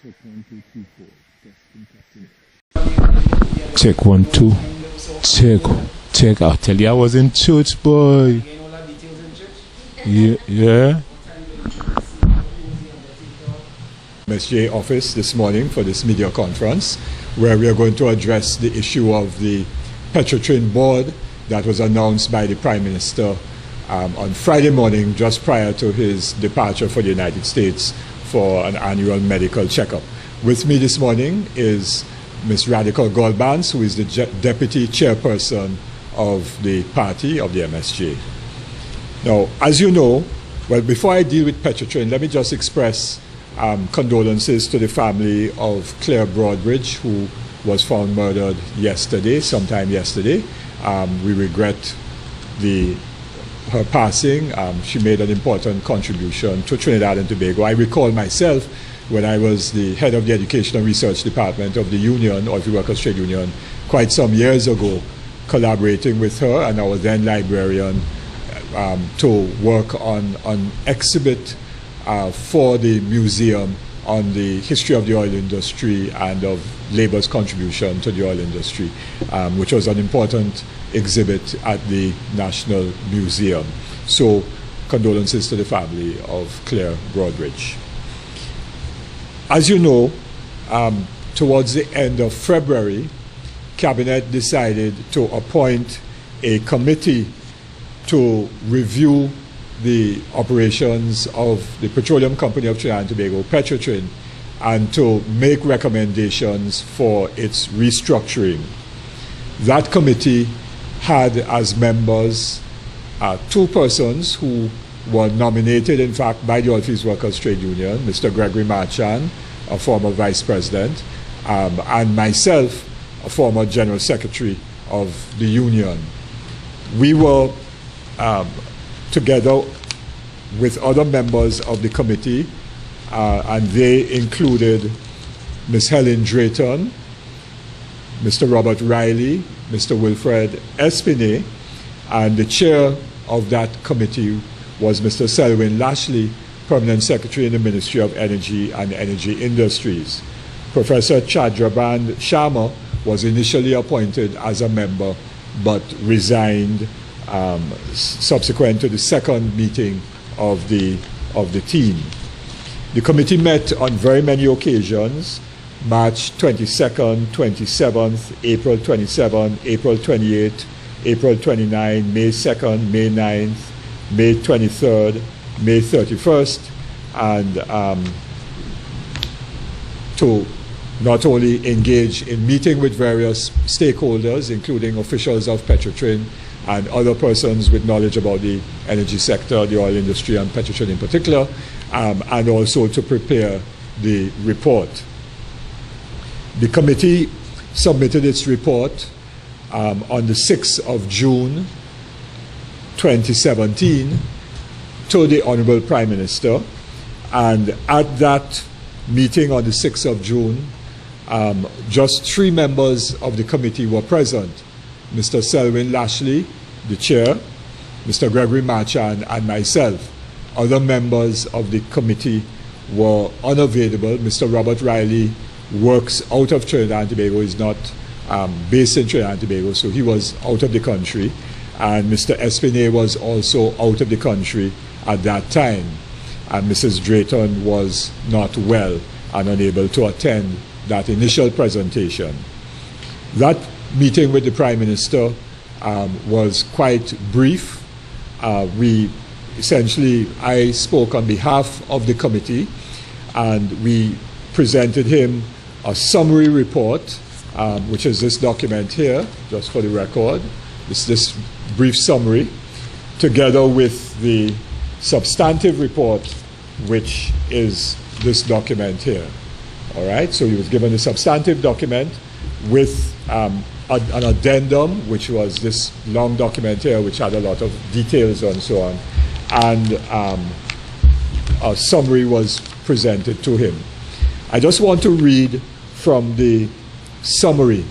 Check 1, 2, 3, 4. Testing. Check 1, 2. Check. I'll tell you, I was in church, boy. Yeah. MSJ office this morning for this media conference, where we are going to address the issue of the Petrotrin board that was announced by the Prime Minister on Friday morning, just prior to his departure for the United States for an annual medical checkup. With me this morning is Ms. Radhika Golbans, who is the deputy chairperson of the party of the MSJ. Now, as you know, well, before I deal with Petrotrin, let me just express condolences to the family of Claire Broadbridge, who was found murdered sometime yesterday. We regret her passing. She made an important contribution to Trinidad and Tobago. I recall myself when I was the head of the Education and Research Department of the Union, or the Workers' Trade Union, quite some years ago, collaborating with her and our then librarian to work on an exhibit for the museum on the history of the oil industry and of labor's contribution to the oil industry, which was an important exhibit at the National Museum. So, condolences to the family of Claire Broadbridge. As you know, towards the end of February, Cabinet decided to appoint a committee to review the operations of the Petroleum Company of Trinidad and Tobago, Petrotrin, and to make recommendations for its restructuring. That committee had as members two persons who were nominated, in fact, by the Oilfields Workers Trade Union, Mr. Gregory Marchand, a former vice president, and myself, a former general secretary of the union. We were together with other members of the committee, and they included Ms. Helen Drayton, Mr. Robert Riley, Mr. Wilfred Espinay, and the chair of that committee was Mr. Selwyn Lashley, Permanent Secretary in the Ministry of Energy and Energy Industries. Professor Chadraband Sharma was initially appointed as a member but resigned subsequent to the second meeting of the team. The committee met on very many occasions: March 22nd, 27th, April 27th, April 28th, April 29th, May 2nd, May 9th, May 23rd, May 31st, and to not only engage in meeting with various stakeholders, including officials of Petrotrin and other persons with knowledge about the energy sector, the oil industry, and Petrotrin in particular, and also to prepare the report. The committee submitted its report on the 6th of June 2017 to the Honorable Prime Minister, and at that meeting on the 6th of June, just 3 members of the committee were present: Mr. Selwyn Lashley, the chair, Mr. Gregory Marchand, and myself. Other members of the committee were unavailable. Mr. Robert Riley works out of Trinidad and Tobago, is not based in Trinidad and Tobago, so he was out of the country. And Mr. Espinay was also out of the country at that time. And Mrs. Drayton was not well and unable to attend that initial presentation. That meeting with the Prime Minister was quite brief. I spoke on behalf of the committee, and we presented him a summary report, which is this document here, just for the record. It's this brief summary, together with the substantive report, which is this document here. All right, so he was given a substantive document with an addendum, which was this long document here, which had a lot of details and so on, and a summary was presented to him. I just want to read from the summary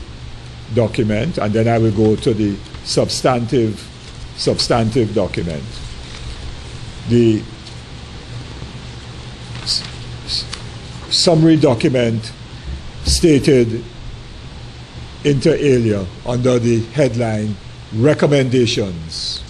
document, and then I will go to the substantive document. summary document stated inter alia under the headline Recommendations.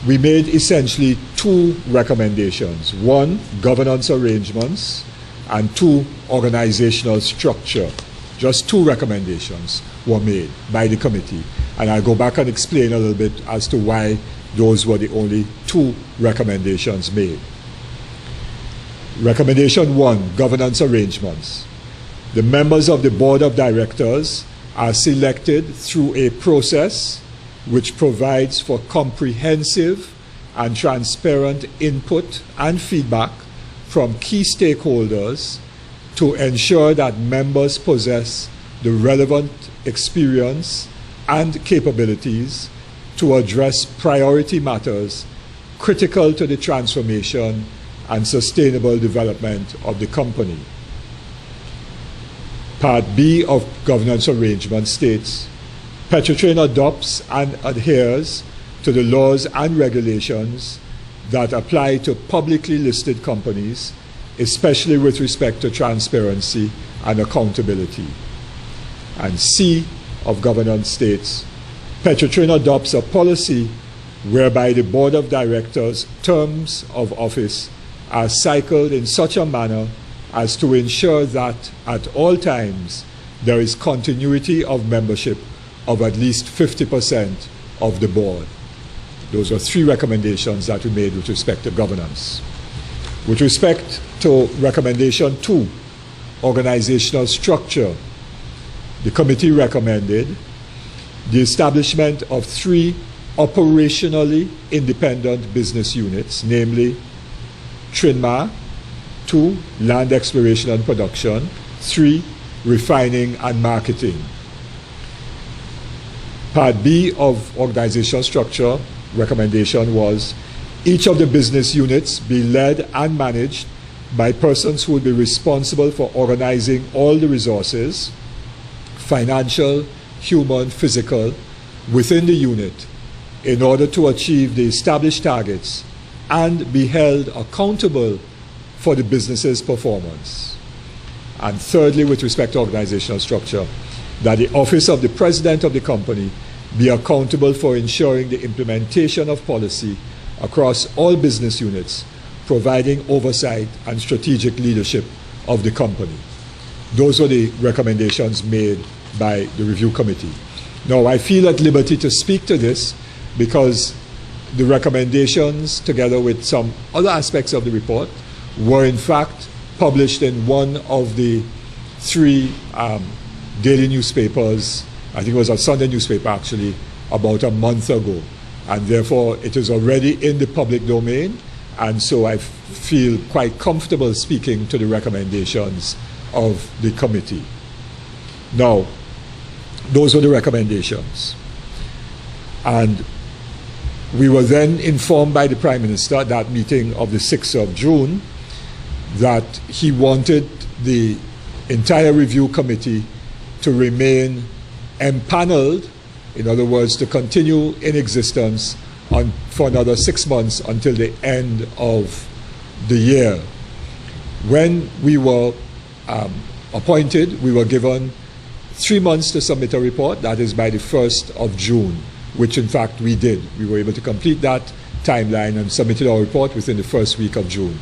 We made essentially two recommendations. One, governance arrangements, and two, organizational structure. Just two recommendations were made by the committee. And I'll go back and explain a little bit as to why those were the only two recommendations made. Recommendation one, governance arrangements. The members of the board of directors are selected through a process which provides for comprehensive and transparent input and feedback from key stakeholders to ensure that members possess the relevant experience and capabilities to address priority matters critical to the transformation and sustainable development of the company. Part B of governance arrangement states, Petrotrin adopts and adheres to the laws and regulations that apply to publicly listed companies, especially with respect to transparency and accountability. And C of governance states, Petrotrin adopts a policy whereby the board of directors' terms of office are cycled in such a manner as to ensure that at all times there is continuity of membership of at least 50% of the board. Those are three recommendations that we made with respect to governance. With respect to recommendation two, organizational structure, the committee recommended the establishment of three operationally independent business units, namely Trinma, 2, land exploration and production, 3, refining and marketing. Part B of organizational structure recommendation was each of the business units be led and managed by persons who will be responsible for organizing all the resources, financial, human, physical, within the unit in order to achieve the established targets and be held accountable for the business's performance. And thirdly, with respect to organizational structure, that the office of the president of the company be accountable for ensuring the implementation of policy across all business units, providing oversight and strategic leadership of the company. Those were the recommendations made by the review committee. Now, I feel at liberty to speak to this because the recommendations, together with some other aspects of the report, were in fact published in one of the three daily newspapers. I think it was a Sunday newspaper actually, about a month ago. And therefore, it is already in the public domain. And so I feel quite comfortable speaking to the recommendations of the committee. Now, those were the recommendations. And we were then informed by the Prime Minister at that meeting of the 6th of June that he wanted the entire review committee to remain empaneled, in other words, to continue in existence for another 6 months until the end of the year. When we were appointed, we were given 3 months to submit a report, that is by the 1st of June, which in fact we did. We were able to complete that timeline and submitted our report within the first week of June.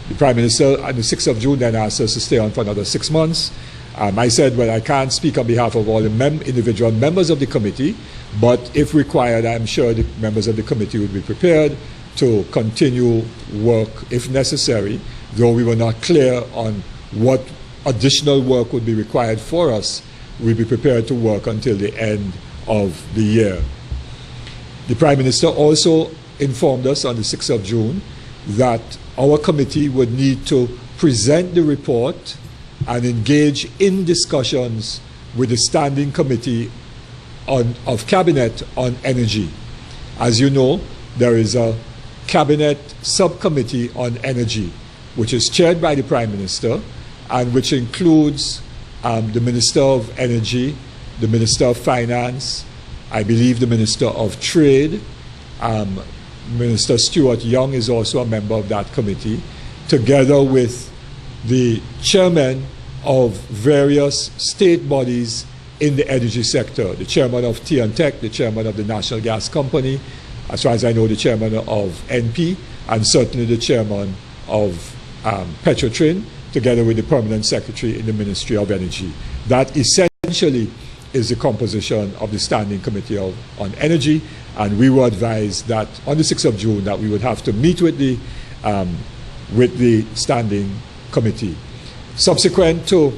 The Prime Minister on the 6th of June then asked us to stay on for another 6 months. I said, well, I can't speak on behalf of all the individual members of the committee, but if required, I'm sure the members of the committee would be prepared to continue work if necessary, though we were not clear on what additional work would be required for us. We'd be prepared to work until the end of the year. The Prime Minister also informed us on the 6th of June that our committee would need to present the report and engage in discussions with the Standing Committee of Cabinet on Energy. As you know, there is a Cabinet Subcommittee on Energy, which is chaired by the Prime Minister and which includes the Minister of Energy, the Minister of Finance, I believe the Minister of Trade. Minister Stuart Young is also a member of that committee, together with the chairmen of various state bodies in the energy sector, the chairman of T&Tech, the chairman of the National Gas Company, as far as I know, the chairman of NP, and certainly the chairman of Petrotrin, together with the permanent secretary in the Ministry of Energy. That essentially is the composition of the Standing Committee on Energy, and we were advised that on the 6th of June that we would have to meet with the Standing Committee. Subsequent to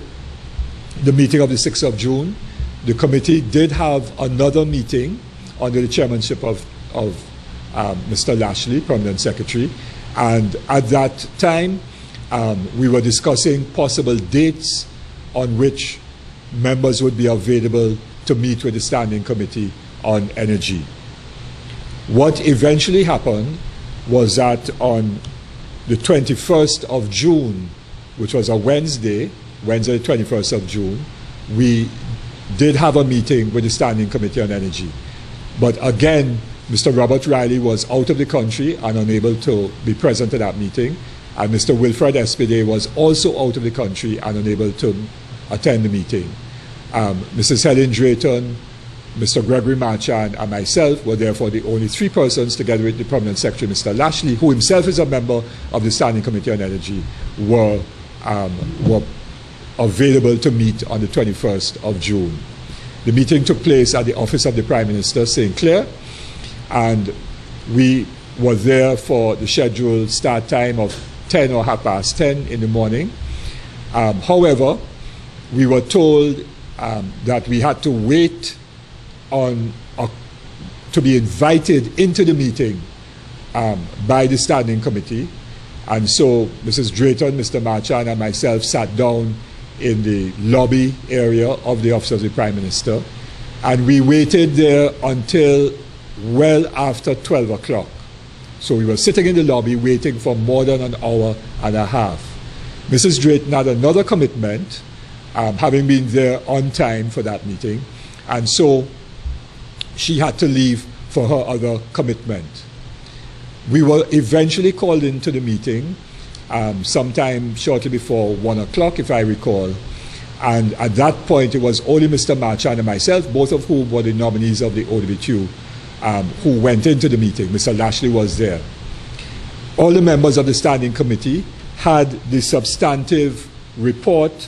the meeting of the 6th of June, the committee did have another meeting under the chairmanship of Mr. Lashley, Permanent Secretary, and at that time we were discussing possible dates on which members would be available to meet with the Standing Committee on Energy. What eventually happened was that on the 21st of June, which was a Wednesday the 21st of June, we did have a meeting with the Standing Committee on Energy. But again, Mr. Robert Riley was out of the country and unable to be present at that meeting, and Mr. Wilfred Espede was also out of the country and unable to attend the meeting. Mrs. Helen Drayton, Mr. Gregory Marchand, and myself were therefore the only three persons, together with the Permanent Secretary, Mr. Lashley, who himself is a member of the Standing Committee on Energy, were available to meet on the 21st of June. The meeting took place at the office of the Prime Minister, St. Clair, and we were there for the scheduled start time of 10 or half past 10 in the morning. However, we were told that we had to wait to be invited into the meeting by the Standing Committee, and so Mrs. Drayton, Mr. Marchand, and myself sat down in the lobby area of the office of the Prime Minister, and we waited there until well after 12 o'clock. So we were sitting in the lobby waiting for more than an hour and a half. Mrs. Drayton had another commitment, having been there on time for that meeting, and so she had to leave for her other commitment. We were eventually called into the meeting sometime shortly before 1 o'clock, if I recall, and at that point it was only Mr. Marchand and myself, both of whom were the nominees of the OWQ, who went into the meeting. Mr. Lashley was there. All the members of the Standing Committee had the substantive report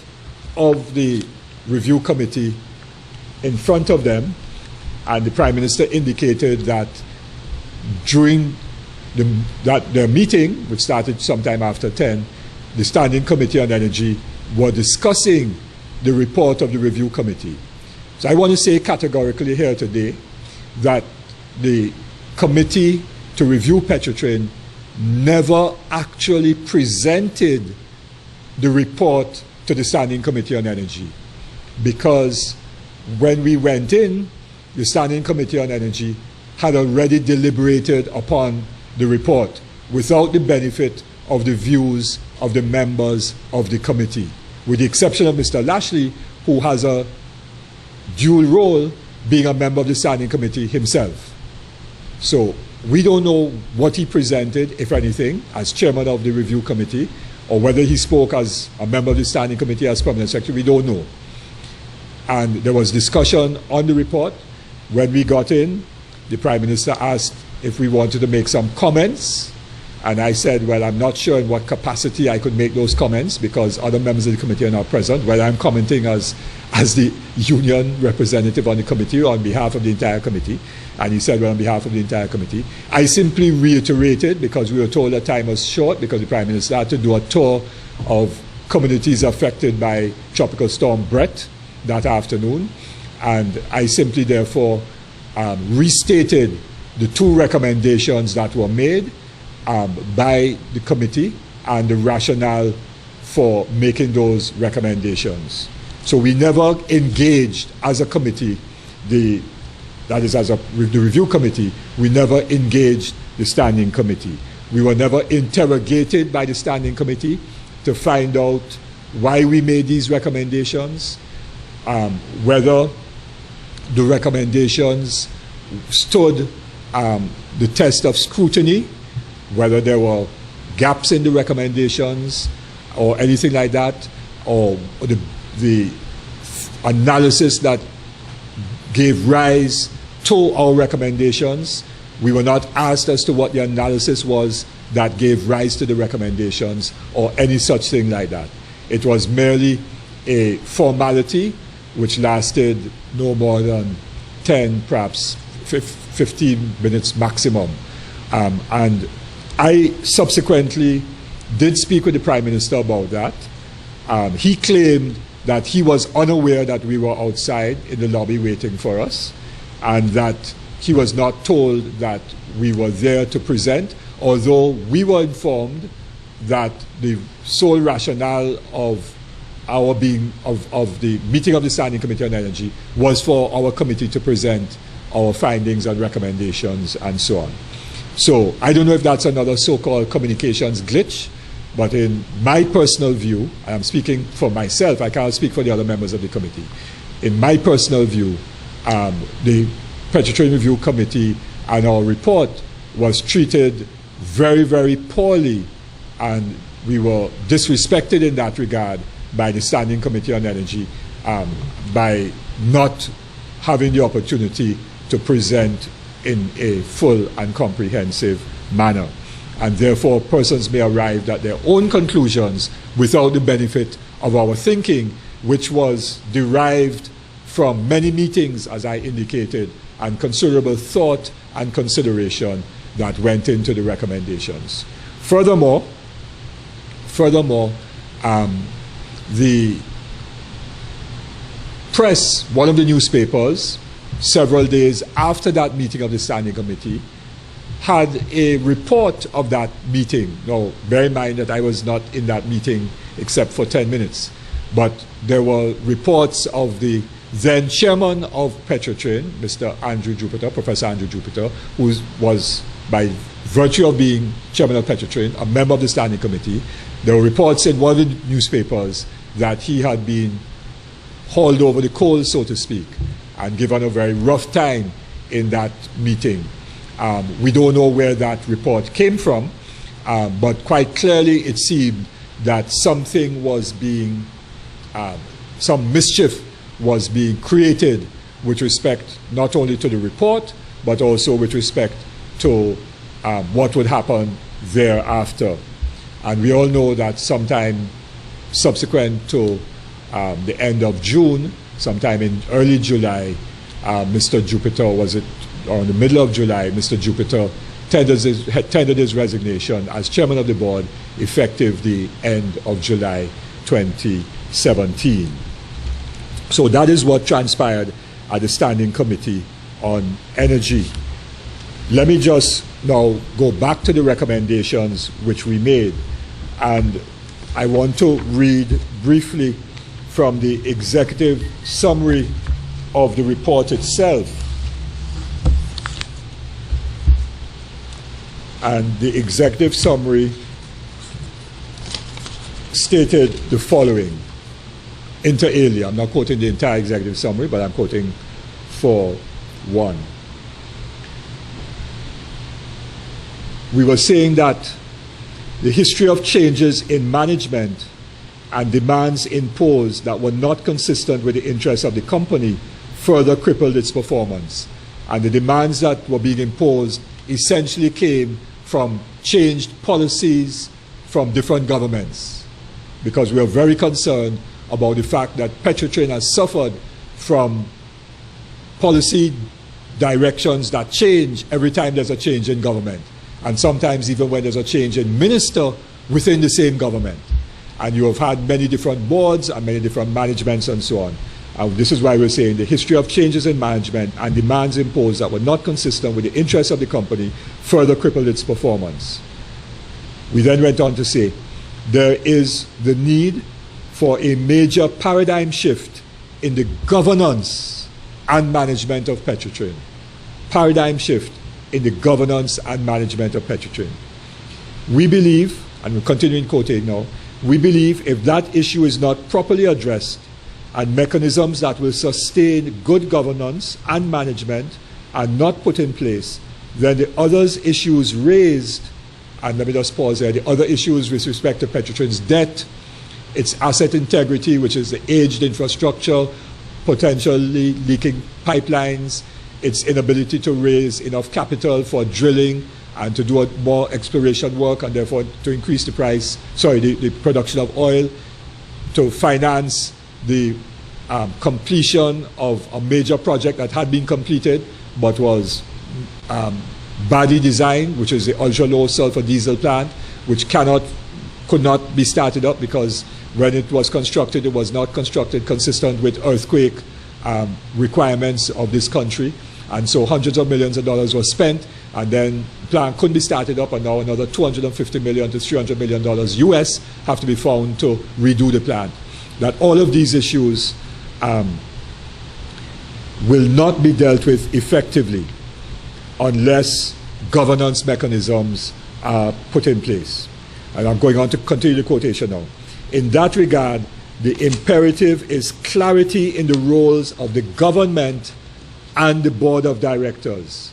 of the review committee in front of them, and the Prime Minister indicated that during their meeting, which started sometime after 10, the Standing Committee on Energy were discussing the report of the review committee. So I want to say categorically here today that the committee to review Petrotrin never actually presented the report to the Standing Committee on Energy, because when we went in, the Standing Committee on Energy had already deliberated upon the report without the benefit of the views of the members of the committee, with the exception of Mr. Lashley, who has a dual role being a member of the Standing Committee himself. So we don't know what he presented, if anything, as chairman of the review committee, or whether he spoke as a member of the Standing Committee as permanent secretary. We don't know. And there was discussion on the report. When we got in, the Prime Minister asked if we wanted to make some comments, and I said, well, I'm not sure in what capacity I could make those comments because other members of the committee are not present. Well, I'm commenting as the union representative on the committee on behalf of the entire committee. And he said, well, on behalf of the entire committee. I simply reiterated, because we were told that time was short, because the Prime Minister had to do a tour of communities affected by Tropical Storm Brett that afternoon. And I simply, therefore, restated the two recommendations that were made by the committee and the rationale for making those recommendations. So we never engaged as a committee, that is, as the review committee, we never engaged the Standing Committee. We were never interrogated by the Standing Committee to find out why we made these recommendations, whether the recommendations stood the test of scrutiny, whether there were gaps in the recommendations, or anything like that, or the analysis that gave rise to our recommendations. We were not asked as to what the analysis was that gave rise to the recommendations or any such thing like that. It was merely a formality which lasted no more than 10, perhaps 15 minutes maximum. And I subsequently did speak with the Prime Minister about that. He claimed that he was unaware that we were outside in the lobby waiting for us, and that he was not told that we were there to present, although we were informed that the sole rationale of our being of the meeting of the Standing Committee on Energy was for our committee to present our findings and recommendations and so on. So I don't know if that's another so-called communications glitch, but in my personal view, I am speaking for myself, I can't speak for the other members of the committee. In my personal view, the Petrotrin Review Committee and our report was treated very, very poorly, and we were disrespected in that regard by the Standing Committee on Energy by not having the opportunity to present in a full and comprehensive manner. And therefore, persons may arrive at their own conclusions without the benefit of our thinking, which was derived from many meetings, as I indicated, and considerable thought and consideration that went into the recommendations. Furthermore, the press, one of the newspapers, several days after that meeting of the Standing Committee, had a report of that meeting. Now, bear in mind that I was not in that meeting except for 10 minutes, but there were reports of the then chairman of Petrotrin, Mr. Andrew Jupiter, Professor Andrew Jupiter, who was, by virtue of being chairman of Petrotrin, a member of the Standing Committee. There were reports in one of the newspapers that he had been hauled over the coals, so to speak, and given a very rough time in that meeting. We don't know where that report came from, but quite clearly it seemed that something was being, some mischief was being created with respect not only to the report, but also with respect to what would happen thereafter. And we all know that sometime subsequent to the end of June, sometime in early July, Mr. Jupiter, or in the middle of July, Mr. Jupiter tendered his resignation as chairman of the board, effective the end of July 2017. So that is what transpired at the Standing Committee on Energy. Let me just now go back to the recommendations which we made, and I want to read briefly from the executive summary of the report itself. And the executive summary stated the following, inter alia. I'm not quoting the entire executive summary, but I'm quoting for one. We were saying that the history of changes in management and demands imposed that were not consistent with the interests of the company further crippled its performance. And the demands that were being imposed essentially came from changed policies from different governments, because we are very concerned about the fact that Petrotrin has suffered from policy directions that change every time there's a change in government, and sometimes even when there's a change in minister within the same government. And you have had many different boards and many different managements and so on. This is why we're saying the history of changes in management and demands imposed that were not consistent with the interests of the company further crippled its performance. We then went on to say, there is the need for a major paradigm shift in the governance and management of Petrotrin. Paradigm shift in the governance and management of Petrotrin. We believe, and we're continuing quoting now, we believe if that issue is not properly addressed and mechanisms that will sustain good governance and management are not put in place, then the other issues raised, and let me just pause there, the other issues with respect to Petrotrin's debt its asset integrity, which is the aged infrastructure, potentially leaking pipelines, its inability to raise enough capital for drilling and to do more exploration work, and therefore to increase the the production of oil, to finance the completion of a major project that had been completed but was badly designed, which is the ultra-low sulfur diesel plant, which could not be started up because when it was constructed, it was not constructed consistent with earthquake requirements of this country. And so hundreds of millions of dollars were spent, and then the plant couldn't be started up, and now another $250 million to $300 million US have to be found to redo the plant. That all of these issues will not be dealt with effectively unless governance mechanisms are put in place. And I'm going on to continue the quotation now. In that regard, the imperative is clarity in the roles of the government and the board of directors,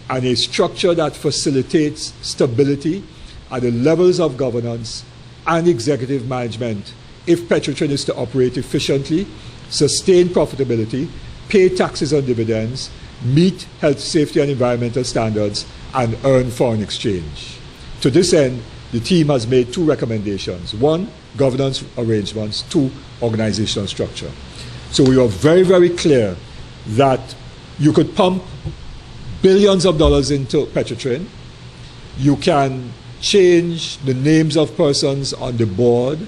and a structure that facilitates stability at the levels of governance and executive management if Petrotrin is to operate efficiently, sustain profitability, pay taxes and dividends, meet health, safety and environmental standards, and earn foreign exchange. To this end, the team has made two recommendations. One, governance arrangements. Two, organizational structure. So we were very, very clear that you could pump billions of dollars into Petrotrin. You can change the names of persons on the board.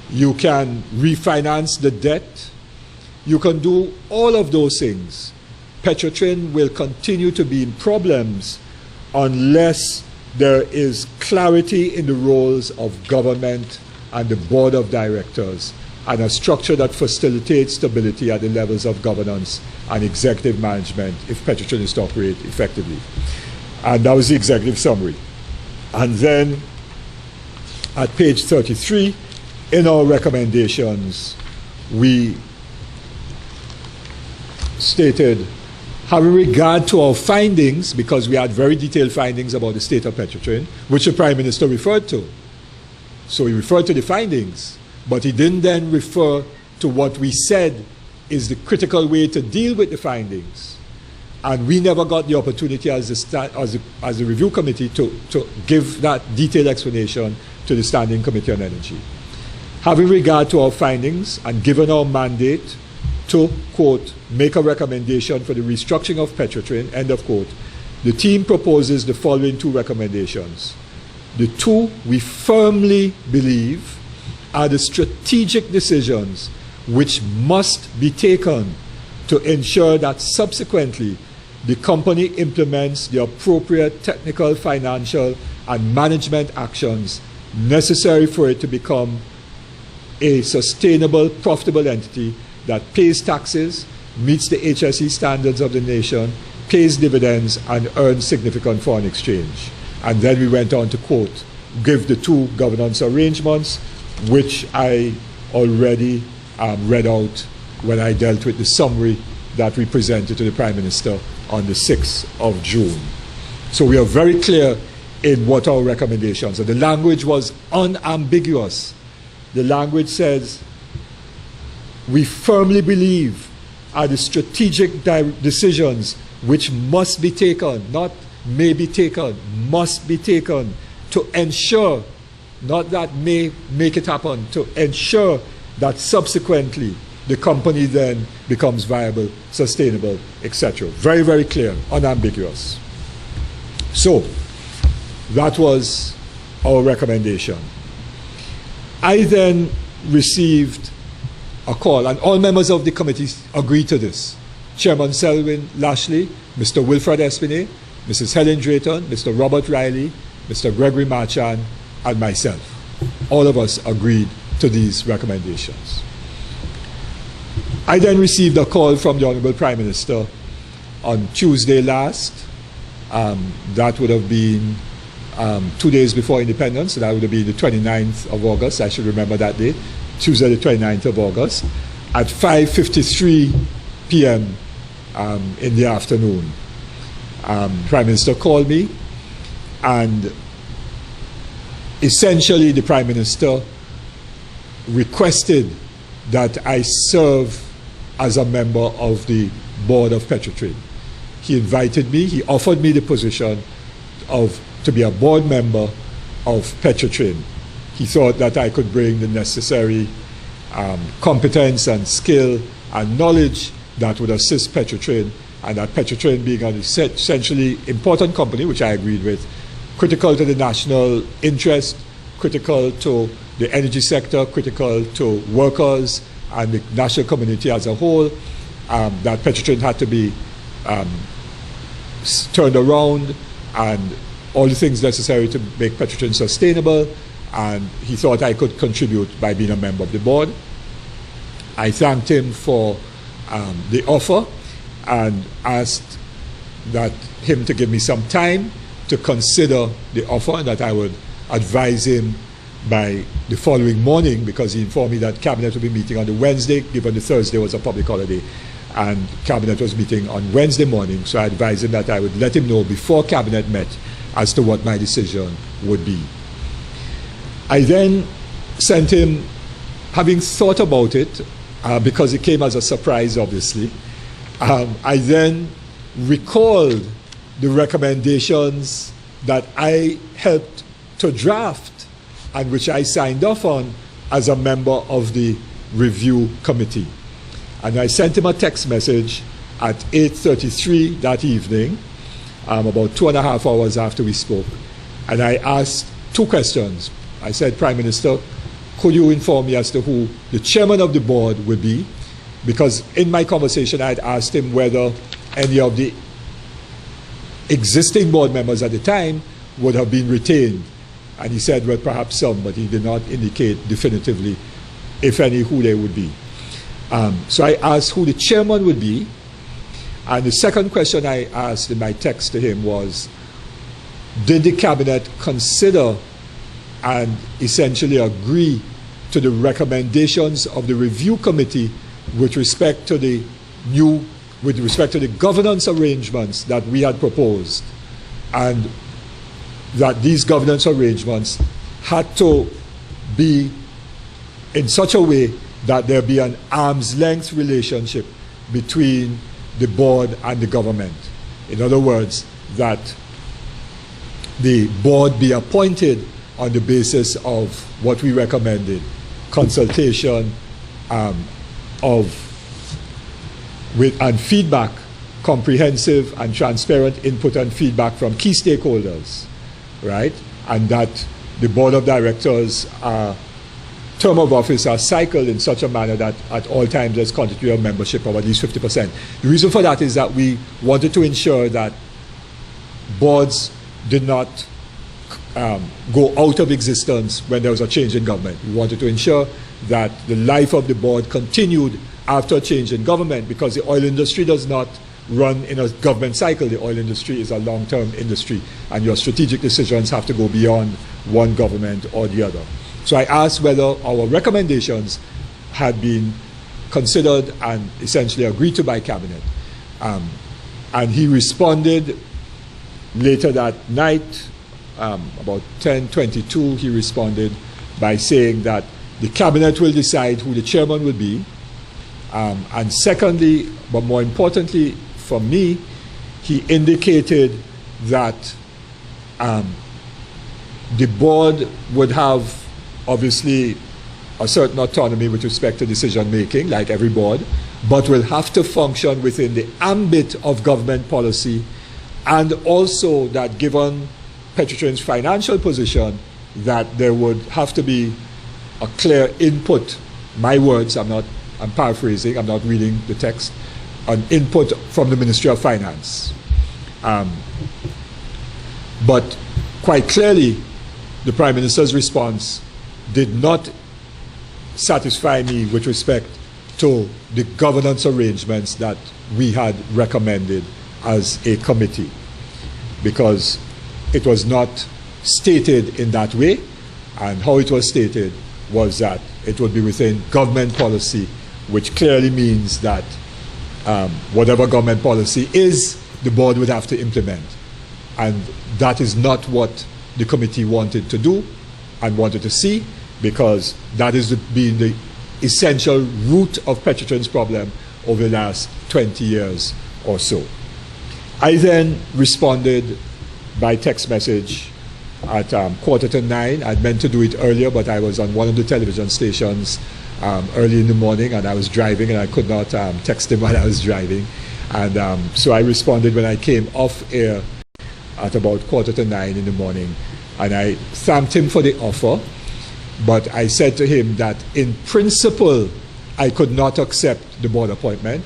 You can refinance the debt. You can do all of those things. Petrotrin will continue to be in problems unless there is clarity in the roles of government and the board of directors, and a structure that facilitates stability at the levels of governance and executive management if Petrotrin is to operate effectively. And that was the executive summary. And then at page 33, in our recommendations, we stated, having regard to our findings, because we had very detailed findings about the state of Petrotrin, which the Prime Minister referred to. So he referred to the findings, but he didn't then refer to what we said is the critical way to deal with the findings. And we never got the opportunity as a review committee to give that detailed explanation to the Standing Committee on Energy. Having regard to our findings and given our mandate to, quote, make a recommendation for the restructuring of Petrotrin, end of quote, the team proposes the following two recommendations. The two we firmly believe are the strategic decisions which must be taken to ensure that subsequently the company implements the appropriate technical, financial, and management actions necessary for it to become a sustainable, profitable entity that pays taxes, meets the HSE standards of the nation, pays dividends, and earns significant foreign exchange. And then we went on to quote, give the two governance arrangements, which I already read out when I dealt with the summary that we presented to the Prime Minister on the 6th of June. So we are very clear in what our recommendations are. The language was unambiguous. The language says, we firmly believe are the strategic decisions which must be taken, not may be taken, must be taken to ensure, not that may make it happen, to ensure that subsequently the company then becomes viable, sustainable, etc. Very, very clear, unambiguous. So that was our recommendation. I then received a call, and all members of the committee agreed to this. Chairman Selwyn Lashley, Mr. Wilfred Espinay, Mrs. Helen Drayton, Mr. Robert Riley, Mr. Gregory Marchand, and myself. All of us agreed to these recommendations. I then received a call from the Honorable Prime Minister on Tuesday last. That would have been 2 days before independence, so that would have been the 29th of August. I should remember that date. Tuesday, the 29th of August, at 5:53 p.m. In the afternoon. Prime Minister called me, and essentially the Prime Minister requested that I serve as a member of the board of Petrotrin. He invited me, he offered me the position to be a board member of Petrotrin. He thought that I could bring the necessary competence and skill and knowledge that would assist Petrotrin, and that Petrotrin being an essentially important company, which I agreed with, critical to the national interest, critical to the energy sector, critical to workers and the national community as a whole, that Petrotrin had to be turned around and all the things necessary to make Petrotrin sustainable, and he thought I could contribute by being a member of the board. I thanked him for the offer and asked him to give me some time to consider the offer, and that I would advise him by the following morning, because he informed me that Cabinet would be meeting on the Wednesday, given the Thursday was a public holiday, and Cabinet was meeting on Wednesday morning. So I advised him that I would let him know before Cabinet met as to what my decision would be. I then sent him, having thought about it, because it came as a surprise, obviously, I then recalled the recommendations that I helped to draft and which I signed off on as a member of the review committee. And I sent him a text message at 8:33 that evening, about 2.5 hours after we spoke. And I asked two questions. I said, Prime Minister, could you inform me as to who the chairman of the board would be? Because in my conversation, I had asked him whether any of the existing board members at the time would have been retained. And he said, well, perhaps some, but he did not indicate definitively, if any, who they would be. So I asked who the chairman would be. And the second question I asked in my text to him was, did the cabinet consider and essentially agree to the recommendations of the review committee with respect to the governance arrangements that we had proposed, and that these governance arrangements had to be in such a way that there be an arm's length relationship between the board and the government. In other words, that the board be appointed on the basis of what we recommended, consultation and feedback, comprehensive and transparent input and feedback from key stakeholders, right? And that the board of directors term of office are cycled in such a manner that at all times there's continuity membership of at least 50%. The reason for that is that we wanted to ensure that boards did not go out of existence when there was a change in government. We wanted to ensure that the life of the board continued after a change in government, because the oil industry does not run in a government cycle. The oil industry is a long-term industry, and your strategic decisions have to go beyond one government or the other. So I asked whether our recommendations had been considered and essentially agreed to by Cabinet. And he responded later that night, about 10:22, he responded by saying that the Cabinet will decide who the chairman will be. And secondly, but more importantly for me, he indicated that the board would have obviously a certain autonomy with respect to decision making, like every board, but will have to function within the ambit of government policy, and also that given Petrotrin's financial position, that there would have to be a clear input. My words, I'm paraphrasing, I'm not reading the text, an input from the Ministry of Finance. But quite clearly, the Prime Minister's response did not satisfy me with respect to the governance arrangements that we had recommended as a committee, because it was not stated in that way, and how it was stated was that it would be within government policy, which clearly means that whatever government policy is, the board would have to implement. And that is not what the committee wanted to do and wanted to see. because that has been the essential root of Petrotrin's problem over the last 20 years or so. I then responded by text message at 9:15. I'd meant to do it earlier, but I was on one of the television stations early in the morning, and I was driving, and I could not text him while I was driving. And so I responded when I came off air at about 9:15 in the morning, and I thanked him for the offer, but I said to him that in principle I could not accept the board appointment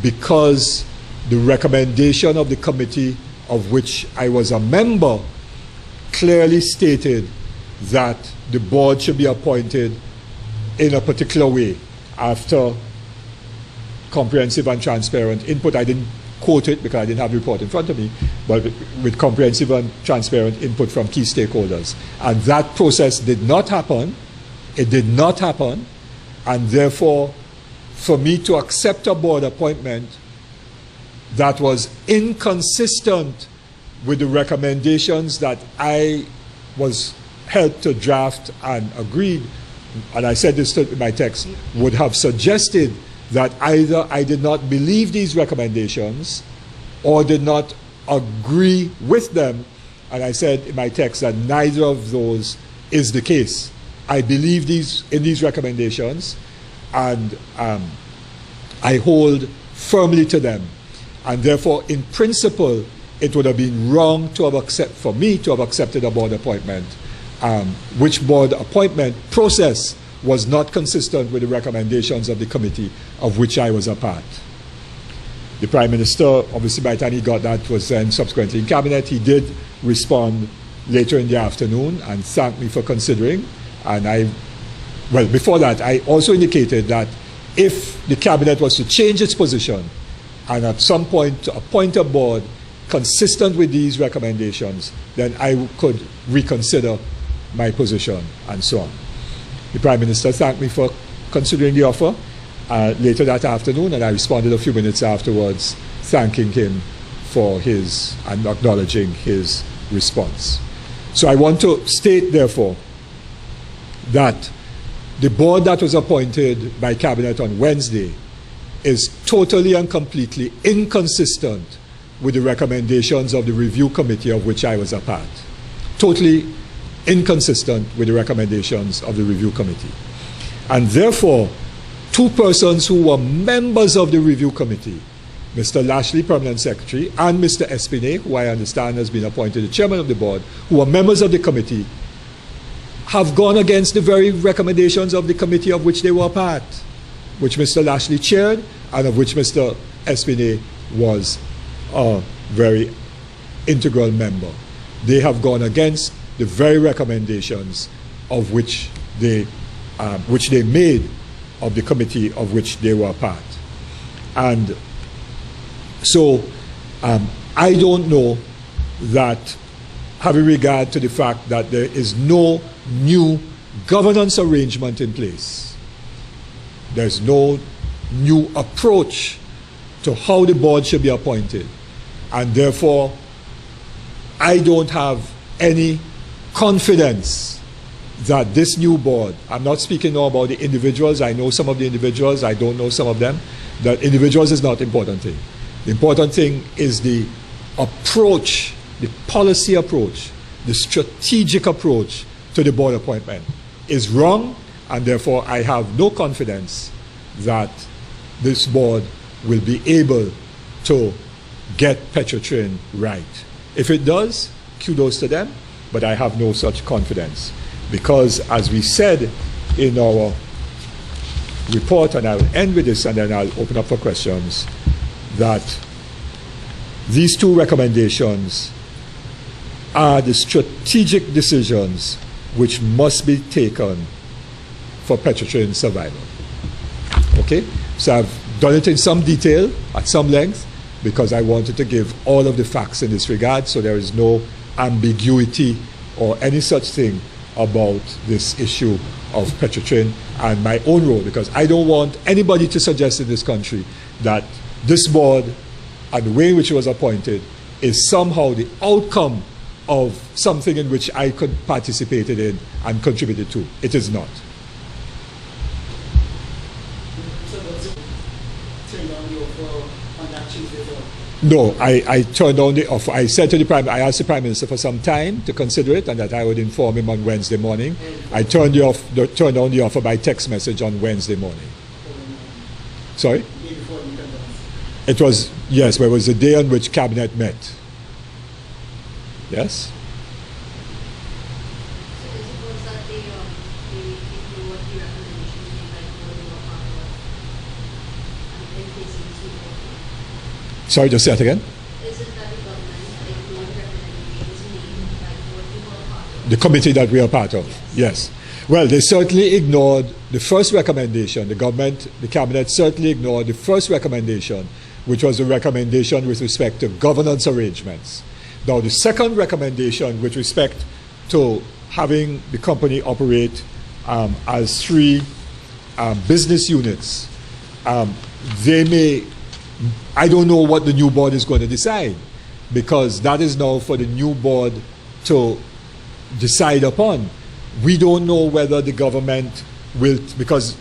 because the recommendation of the committee of which I was a member clearly stated that the board should be appointed in a particular way after comprehensive and transparent input. I didn't quote it because I didn't have the report in front of me, but with comprehensive and transparent input from key stakeholders. And that process did not happen. It did not happen. And therefore, for me to accept a board appointment that was inconsistent with the recommendations that I was helped to draft and agreed, and I said this in my text, would have suggested that either I did not believe these recommendations or did not agree with them. And I said in my text that neither of those is the case. I believe in these recommendations, and I hold firmly to them. And therefore, in principle, it would have been wrong for me to have accepted a board appointment, which board appointment process was not consistent with the recommendations of the committee of which I was a part. The Prime Minister, obviously by the time he got that, was then subsequently in Cabinet. He did respond later in the afternoon and thanked me for considering. And before that, I also indicated that if the Cabinet was to change its position and at some point to appoint a board consistent with these recommendations, then I could reconsider my position and so on. The Prime Minister thanked me for considering the offer later that afternoon, and I responded a few minutes afterwards thanking him for and acknowledging his response. So I want to state, therefore, that the board that was appointed by Cabinet on Wednesday is totally and completely inconsistent with the recommendations of the review committee of which I was a part. Totally inconsistent with the recommendations of the review committee. And therefore, two persons who were members of the review committee, Mr. Lashley, Permanent Secretary, and Mr. Espinay, who I understand has been appointed the chairman of the board, who are members of the committee, have gone against the very recommendations of the committee of which they were a part, which Mr. Lashley chaired and of which Mr. Espinay was a very integral member. They have gone against the very recommendations of which they made of the committee of which they were a part. And so I don't know that, having regard to the fact that there is no new governance arrangement in place, there's no new approach to how the board should be appointed, and therefore I don't have any confidence that this new board, I'm not speaking now about the individuals, I know some of the individuals, I don't know some of them, that individuals is not the important thing. The important thing is the approach, the policy approach, the strategic approach to the board appointment is wrong, and therefore I have no confidence that this board will be able to get Petrotrin right. If it does, kudos to them, but I have no such confidence. Because as we said in our report, and I will end with this and then I'll open up for questions, that these two recommendations are the strategic decisions which must be taken for Petrotrin's survival. Okay? So I've done it in some detail, at some length, because I wanted to give all of the facts in this regard, so there is no ambiguity or any such thing about this issue of Petrotrin and my own role, because I don't want anybody to suggest in this country that this board and the way in which it was appointed is somehow the outcome of something in which I participated in and contributed to. It is not. No, I turned down the offer. I said to I asked the Prime Minister for some time to consider it and that I would inform him on Wednesday morning. I turned down the offer by text message on Wednesday morning. Sorry? It was, yes, but it was the day on which Cabinet met. Yes? Sorry, just say it again. The committee that we are part of, yes. Well, they certainly ignored the first recommendation. The Cabinet certainly ignored the first recommendation, which was the recommendation with respect to governance arrangements. Now, the second recommendation with respect to having the company operate as 3 business units, I don't know what the new board is going to decide, because that is now for the new board to decide upon. We don't know whether the government will, because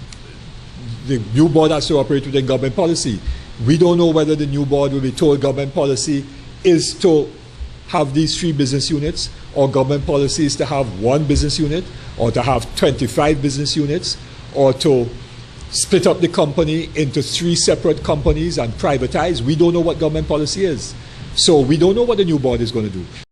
the new board has to operate within government policy. We don't know whether the new board will be told government policy is to have these 3 business units, or government policy is to have 1 business unit, or to have 25 business units, or to split up the company into 3 separate companies and privatize. We don't know what government policy is. So we don't know what the new board is going to do.